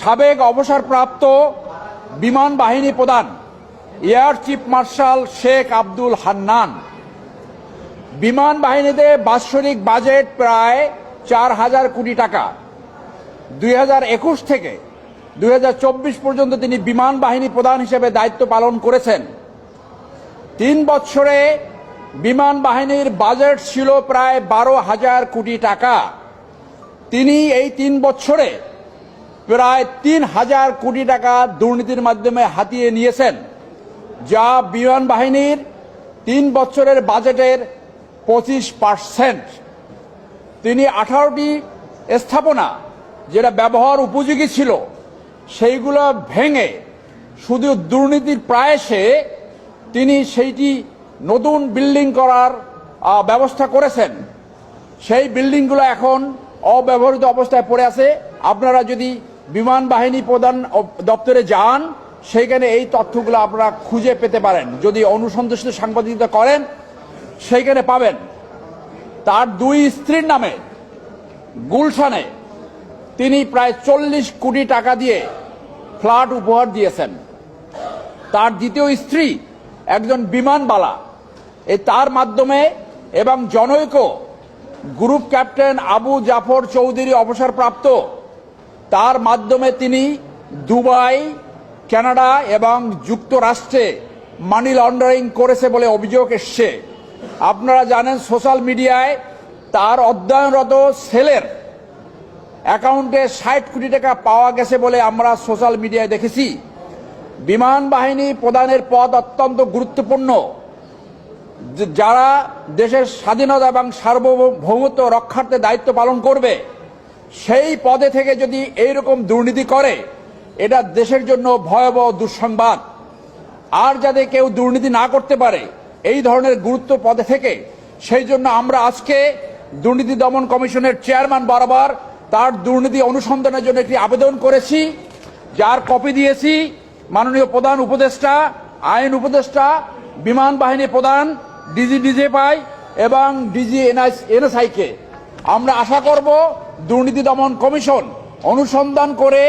সাবেক অবসরপ্রাপ্ত বিমান বাহিনী প্রধান air chief marshal Sheikh Abdul Hannan বিমান বাহিনীতে বাৎসরিক বাজেট প্রায় ৪,০০০ কোটি টাকা। ২০২১ থেকে ২০২৪ পর্যন্ত তিনি বিমান বাহিনী প্রধান হিসেবে দায়িত্ব পালন করেছেন। ৩ বছরে বিমান বাহিনীর বাজেট ছিল প্রায় ১২,০০০ কোটি টাকা। তিনি এই ৩ বছরে প্রায় ৩,০০০ কোটি টাকা দুর্নীতির মাধ্যমে হাতিয়ে নিয়েছেন, যা বিমান বাহিনীর ৩ বছরের বাজেটের ২৫%। তিনি ১৮টি স্থাপনা যেটা ব্যবহার উপযোগী ছিল সেইগুলো ভেঙে শুধু দুর্নীতির প্রায়শে তিনি সেইটি নতুন বিল্ডিং করার ব্যবস্থা করেছেন। সেই বিল্ডিংগুলো এখন অব্যবহৃত অবস্থায় পড়ে আছে। আপনারা যদি বিমান বাহিনী প্রধান দপ্তরে যান, সেইখানে এই তথ্যগুলো আপনারা খুঁজে পেতে পারেন। যদি অনুসন্ধিৎসু সাংবাদিকতা করেন, সেইখানে পাবেন। তার ২ স্ত্রীর নামে গুলশানে তিনি প্রায় ৪০ কোটি টাকা দিয়ে ফ্ল্যাট উপহার দিয়েছেন। তার দ্বিতীয় স্ত্রী একজন বিমানবালা। তার মাধ্যমে এবং জনৈক গ্রুপ ক্যাপ্টেন আবু জাফর চৌধুরী অবসরপ্রাপ্ত, তার মাধ্যমে তিনি দুবাই, কানাডা এবং যুক্তরাষ্ট্রে মানি লন্ডারিং করেছে বলে অভিযোগ এসছে। আপনারা জানেন সোশ্যাল মিডিয়ায় তার অধ্যয়নরত ছেলের অ্যাকাউন্টে ৬০ কোটি টাকা পাওয়া গেছে বলে আমরা সোশ্যাল মিডিয়ায় দেখেছি। বিমান বাহিনী প্রধানের পদ অত্যন্ত গুরুত্বপূর্ণ। যারা দেশের স্বাধীনতা এবং সার্বভৌমত্ব রক্ষার্থে দায়িত্ব পালন করবে, সেই পদে থেকে যদি এইরকম দুর্নীতি করে, এটা দেশের জন্য ভয়াবহ দুঃসংবাদ। আর যাতে কেউ দুর্নীতি না করতে পারে এই ধরনের গুরুত্ব পদে থেকে, সেই জন্য আমরা আজকে দুর্নীতি দমন কমিশনের চেয়ারম্যান বরাবর তার দুর্নীতি অনুসন্ধানের জন্য একটি আবেদন করেছি, যার কপি দিয়েছি মাননীয় প্রধান উপদেষ্টা, আইন উপদেষ্টা, বিমান বাহিনী প্রধান, ডিজিপাই এবং ডিজি এনএসআই কে। আমরা আশা করব দুর্নীতি দমন কমিশন অনুসন্ধান করে